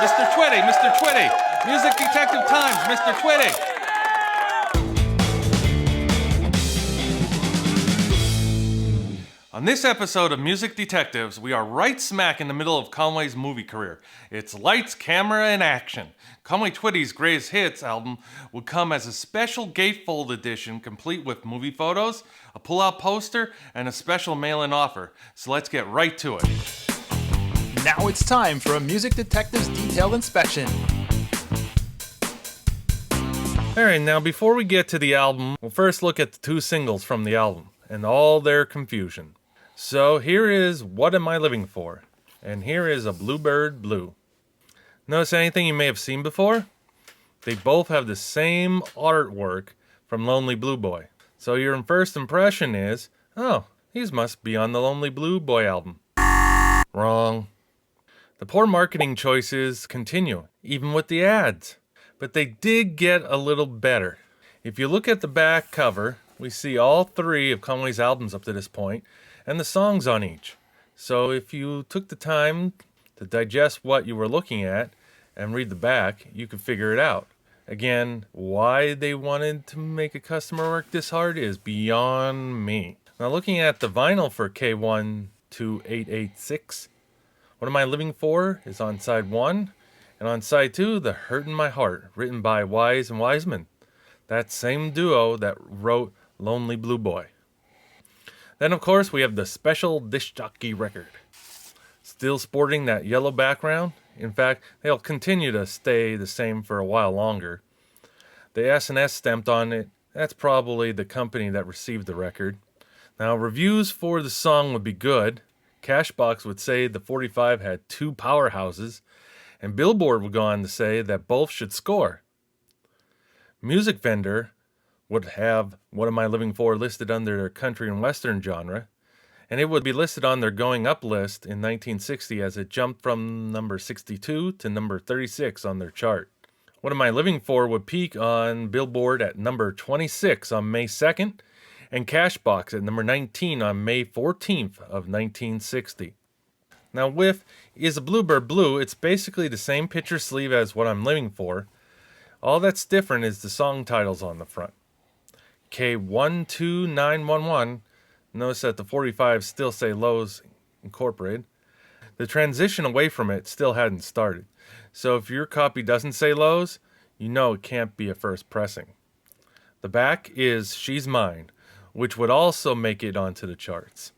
Mr. Twitty, Mr. Twitty. Music Detective Times, Mr. Twitty. On this episode of Music Detectives, we are right smack in the middle of Conway's movie career. It's lights, camera, and action. Conway Twitty's Greatest Hits album would come as a special gatefold edition complete with movie photos, a pull-out poster, and a special mail-in offer. So let's get right to it. Now it's time for a Music Detective's detailed inspection. Alright, now before we get to the album, we'll first look at the two singles from the album and all their confusion. So here is What Am I Living For? And here is A Bluebird Blue. Notice anything you may have seen before? They both have the same artwork from Lonely Blue Boy. So your first impression is, oh, these must be on the Lonely Blue Boy album. Wrong. The poor marketing choices continue, even with the ads. But they did get a little better. If you look at the back cover, we see all three of Conway's albums up to this point, and the songs on each. So if you took the time to digest what you were looking at and read the back, you could figure it out. Again, why they wanted to make a customer work this hard is beyond me. Now looking at the vinyl for K12886, What Am I Living For is on side 1, and on side 2, The Hurt in My Heart, written by Wise and Wiseman. That same duo that wrote Lonely Blue Boy. Then, of course, we have the special disc jockey record. Still sporting that yellow background. In fact, they'll continue to stay the same for a while longer. The S&S stamped on it, that's probably the company that received the record. Now, reviews for the song would be good. Cashbox would say the 45 had two powerhouses, and Billboard would go on to say that both should score. Music Vendor would have What Am I Living For listed under their country and western genre, and it would be listed on their Going Up list in 1960 as it jumped from number 62 to number 36 on their chart. What Am I Living For would peak on Billboard at number 26 on May 2nd, and Cashbox at number 19 on May 14th of 1960. Now with Is a Bluebird Blue, it's basically the same picture sleeve as What I'm Living For. All that's different is the song titles on the front. K12911, notice that the 45 still say Lowe's Incorporated. The transition away from it still hadn't started. So if your copy doesn't say Lowe's, you know it can't be a first pressing. The back is She's Mine, which would also make it onto the charts.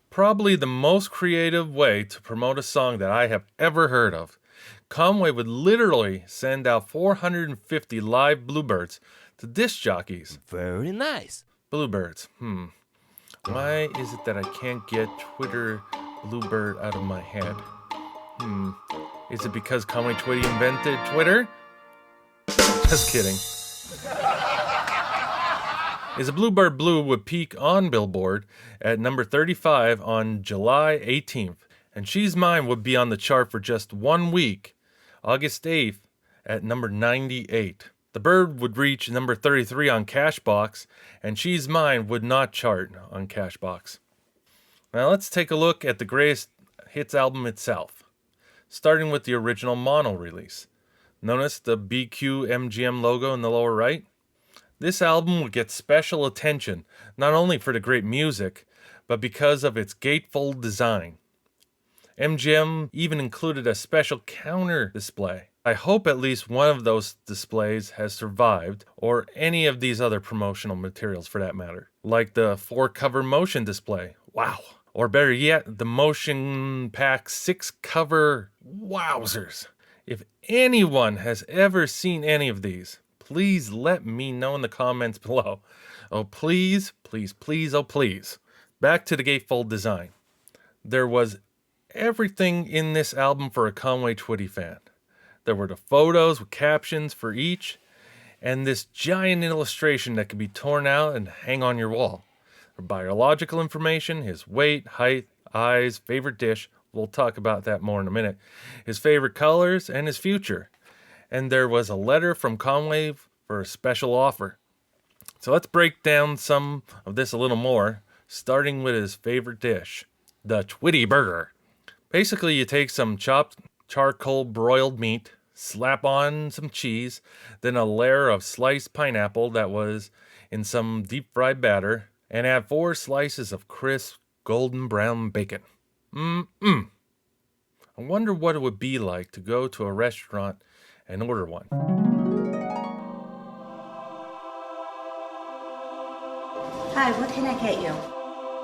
Probably the most creative way to promote a song that I have ever heard of. Conway would literally send out 450 live Bluebirds to disc jockeys. Very nice. Bluebirds. Why is it that I can't get Twitter Bluebird out of my head? Is it because Conway Twitty invented Twitter? Just kidding. Is a Bluebird Blue would peak on Billboard at number 35 on July 18th, and She's Mine would be on the chart for just 1 week, August 8th, at number 98. The Bird would reach number 33 on Cashbox, and She's Mine would not chart on Cashbox. Now let's take a look at the Greatest Hits album itself, starting with the original mono release. Notice the BQ MGM logo in the lower right? This album would get special attention, not only for the great music, but because of its gatefold design. MGM even included a special counter display. I hope at least one of those displays has survived, or any of these other promotional materials for that matter, like the 4-cover motion display. Wow. Or better yet, the Motion Pack 6-cover wowzers. If anyone has ever seen any of these, please let me know in the comments below. Oh please, please, please, oh please. Back to the gatefold design. There was everything in this album for a Conway Twitty fan. There were the photos with captions for each, and this giant illustration that could be torn out and hang on your wall. For biological information, his weight, height, eyes, favorite dish, we'll talk about that more in a minute, his favorite colors, and his future. And there was a letter from Conway for a special offer. So let's break down some of this a little more, starting with his favorite dish, the Twittyburger. Basically, you take some chopped charcoal broiled meat, slap on some cheese, then a layer of sliced pineapple that was in some deep fried batter, and add 4 slices of crisp golden brown bacon. I wonder what it would be like to go to a restaurant and order one. Hi, what can I get you?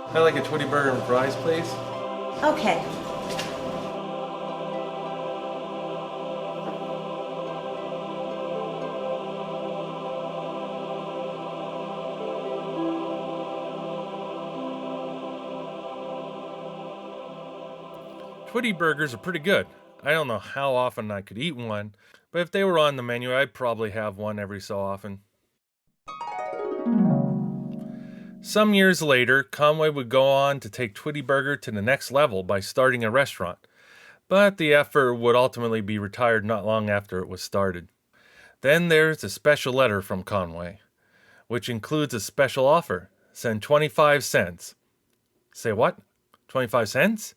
I like a Twittyburger and fries, please. Okay. Twittyburgers are pretty good. I don't know how often I could eat one, but if they were on the menu, I'd probably have one every so often. Some years later, Conway would go on to take Twittyburger to the next level by starting a restaurant, but the effort would ultimately be retired not long after it was started. Then there's a special letter from Conway, which includes a special offer. Send 25 cents. Say what? 25 cents?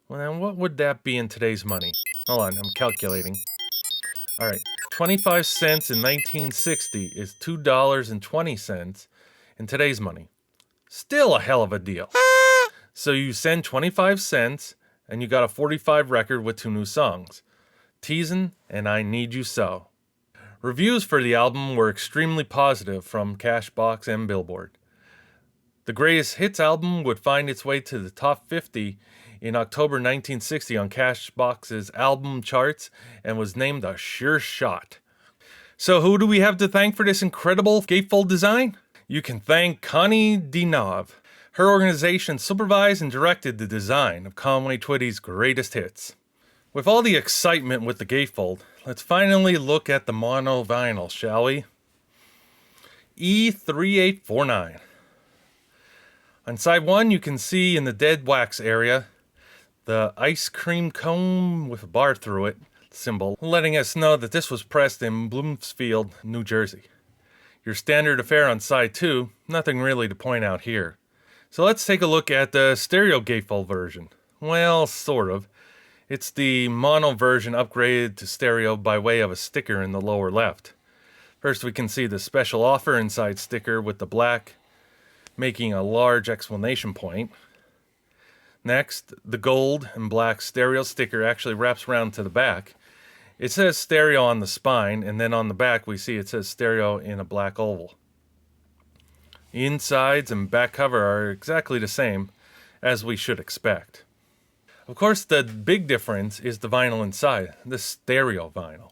Well, then what would that be in today's money? Hold on, I'm calculating. All right, 25 cents in 1960 is $2.20 in today's money. Still a hell of a deal. So you send 25 cents, and you got a 45 record with 2 new songs, Teasin' and I Need You So. Reviews for the album were extremely positive from Cashbox and Billboard. The Greatest Hits album would find its way to the top 50 in October 1960 on Cashbox's album charts and was named a sure shot. So who do we have to thank for this incredible gatefold design? You can thank Connie Denov. Her organization supervised and directed the design of Conway Twitty's Greatest Hits. With all the excitement with the gatefold, let's finally look at the mono vinyl, shall we? E3849. On side 1, you can see in the dead wax area the ice cream cone with a bar through it symbol, letting us know that this was pressed in Bloomfield, New Jersey. Your standard affair on side 2, nothing really to point out here. So let's take a look at the stereo gatefold version. Well, sort of. It's the mono version upgraded to stereo by way of a sticker in the lower left. First we can see the special offer inside sticker with the black making a large exclamation point. Next, the gold and black stereo sticker actually wraps around to the back. It says stereo on the spine, and then on the back we see it says stereo in a black oval. The insides and back cover are exactly the same, as we should expect. Of course, the big difference is the vinyl inside, the stereo vinyl.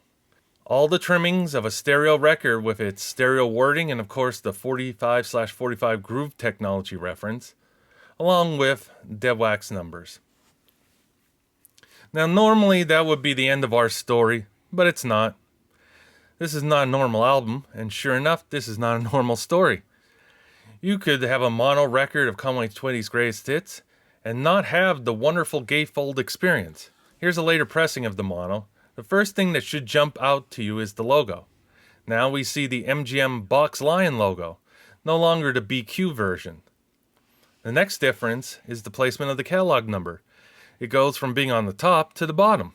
All the trimmings of a stereo record with its stereo wording and of course the 45/45 groove technology reference, along with dead wax numbers. Now normally that would be the end of our story, but it's not. This is not a normal album, and sure enough, this is not a normal story. You could have a mono record of Conway Twitty's Greatest Hits and not have the wonderful gatefold experience. Here's a later pressing of the mono. The first thing that should jump out to you is the logo. Now we see the MGM Box Lion logo, no longer the BQ version. The next difference is the placement of the catalog number. It goes from being on the top to the bottom.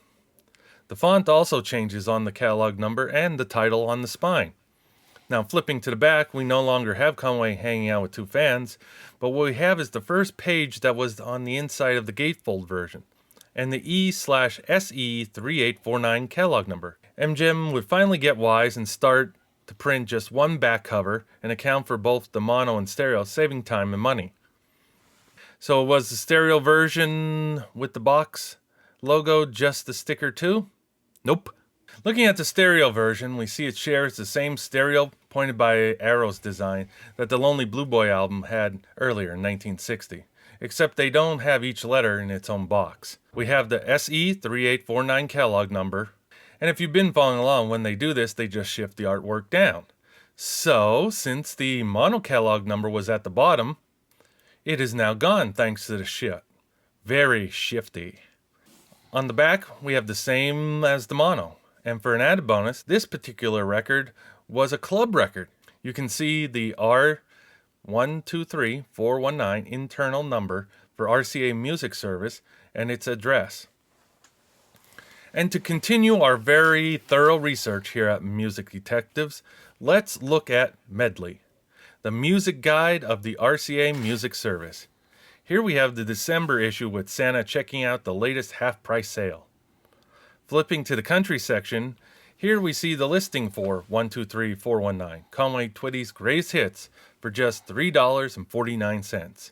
The font also changes on the catalog number and the title on the spine. Now flipping to the back, we no longer have Conway hanging out with 2 fans, but what we have is the first page that was on the inside of the gatefold version, and the E/SE3849 catalog number. MGM would finally get wise and start to print just one back cover and account for both the mono and stereo, saving time and money. So was the stereo version with the box logo just the sticker too? Nope. Looking at the stereo version, we see it shares the same stereo pointed by arrows design that the Lonely Blue Boy album had earlier in 1960, except they don't have each letter in its own box. We have the SE3849 catalog number, and if you've been following along, when they do this, they just shift the artwork down. So, since the mono catalog number was at the bottom, it is now gone thanks to the shift. Very shifty. On the back, we have the same as the mono. And for an added bonus, this particular record was a club record. You can see the R123419 internal number for RCA Music Service and its address. And to continue our very thorough research here at Music Detectives, let's look at Medley, the music guide of the RCA Music Service. Here we have the December issue with Santa checking out the latest half-price sale. Flipping to the country section, here we see the listing for 123419, Conway Twitty's greatest hits, for just $3.49.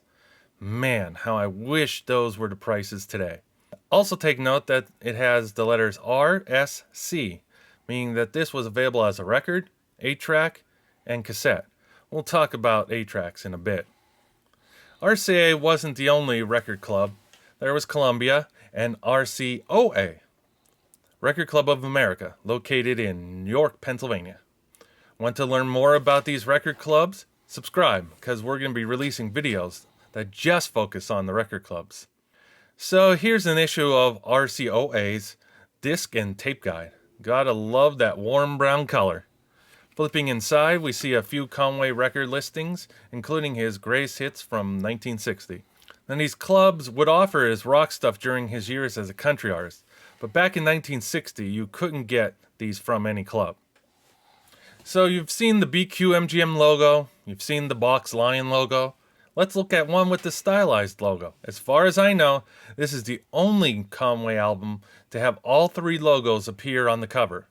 Man, how I wish those were the prices today. Also take note that it has the letters R, S, C, meaning that this was available as a record, 8-track, and cassette. We'll talk about 8-tracks in a bit. RCA wasn't the only record club. There was Columbia and RCOA, Record Club of America, located in York, Pennsylvania. Want to learn more about these record clubs? Subscribe, because we're going to be releasing videos that just focus on the record clubs. So here's an issue of RCOA's disc and tape guide. Gotta love that warm brown color. Flipping inside, we see a few Conway record listings, including his greatest hits from 1960. And these clubs would offer his rock stuff during his years as a country artist. But back in 1960, you couldn't get these from any club. So you've seen the BQ-MGM logo, you've seen the Box Lion logo. Let's look at one with the stylized logo. As far as I know, this is the only Conway album to have all three logos appear on the cover.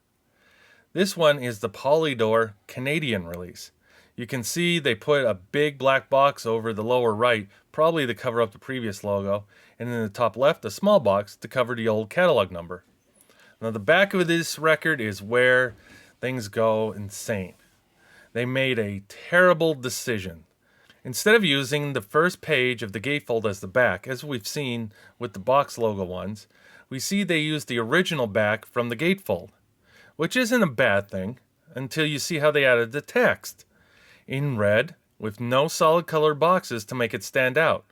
This one is the Polydor Canadian release. You can see they put a big black box over the lower right, probably to cover up the previous logo, and in the top left, a small box to cover the old catalog number. Now the back of this record is where things go insane. They made a terrible decision. Instead of using the first page of the gatefold as the back, as we've seen with the box logo ones, we see they used the original back from the gatefold, which isn't a bad thing until you see how they added the text in red with no solid color boxes to make it stand out.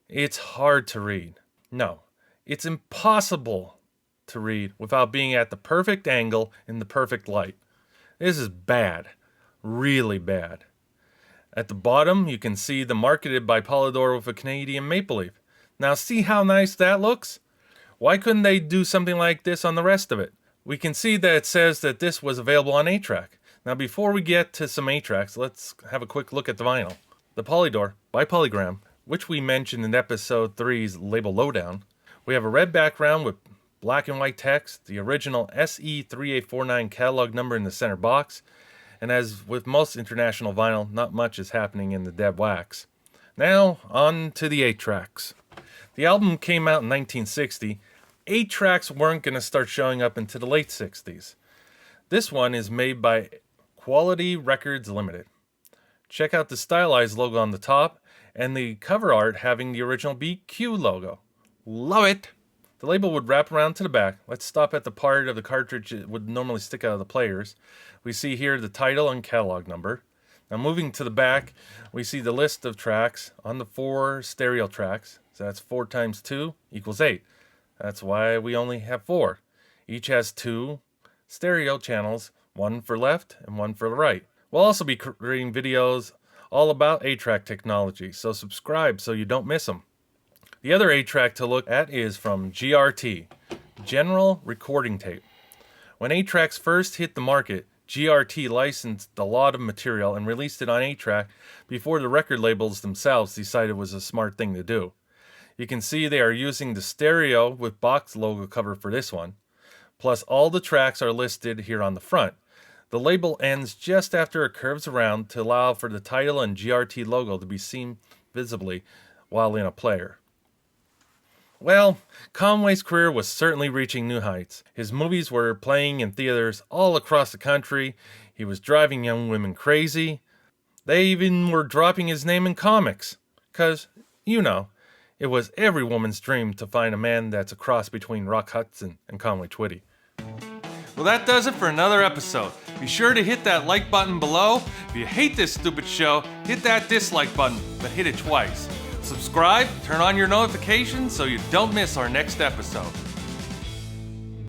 It's hard to read. No, it's impossible to read without being at the perfect angle in the perfect light. This is bad, really bad. At the bottom, you can see the marketed by Polydor with a Canadian maple leaf. Now see how nice that looks? Why couldn't they do something like this on the rest of it? We can see that it says that this was available on 8-track. Now before we get to some 8-tracks, let's have a quick look at the vinyl. The Polydor by Polygram, which we mentioned in episode 3's label lowdown. We have a red background with black and white text, the original SE3849 catalog number in the center box, and as with most international vinyl, not much is happening in the dead wax. Now, on to the 8-tracks. The album came out in 1960. 8-tracks weren't going to start showing up until the late 60s. This one is made by Quality Records Limited. Check out the stylized logo on the top, and the cover art having the original BQ logo. Love it! The label would wrap around to the back. Let's stop at the part of the cartridge that would normally stick out of the players. We see here the title and catalog number. Now moving to the back, we see the list of tracks on the 4 stereo tracks. So that's 4 times 2 equals 8. That's why we only have 4. Each has 2 stereo channels, one for left and one for the right. We'll also be creating videos all about 8-track technology, so subscribe so you don't miss them. The other 8-track to look at is from GRT, General Recording Tape. When 8-tracks first hit the market, GRT licensed a lot of material and released it on 8-track before the record labels themselves decided it was a smart thing to do. You can see they are using the stereo with box logo cover for this one, plus all the tracks are listed here on the front. The label ends just after it curves around to allow for the title and GRT logo to be seen visibly while in a player. Well, Conway's career was certainly reaching new heights. His movies were playing in theaters all across the country. He was driving young women crazy. They even were dropping his name in comics. 'Cause, you know, it was every woman's dream to find a man that's a cross between Rock Hudson and Conway Twitty. Well, that does it for another episode. Be sure to hit that like button below. If you hate this stupid show, hit that dislike button, but hit it twice. Subscribe, turn on your notifications so you don't miss our next episode.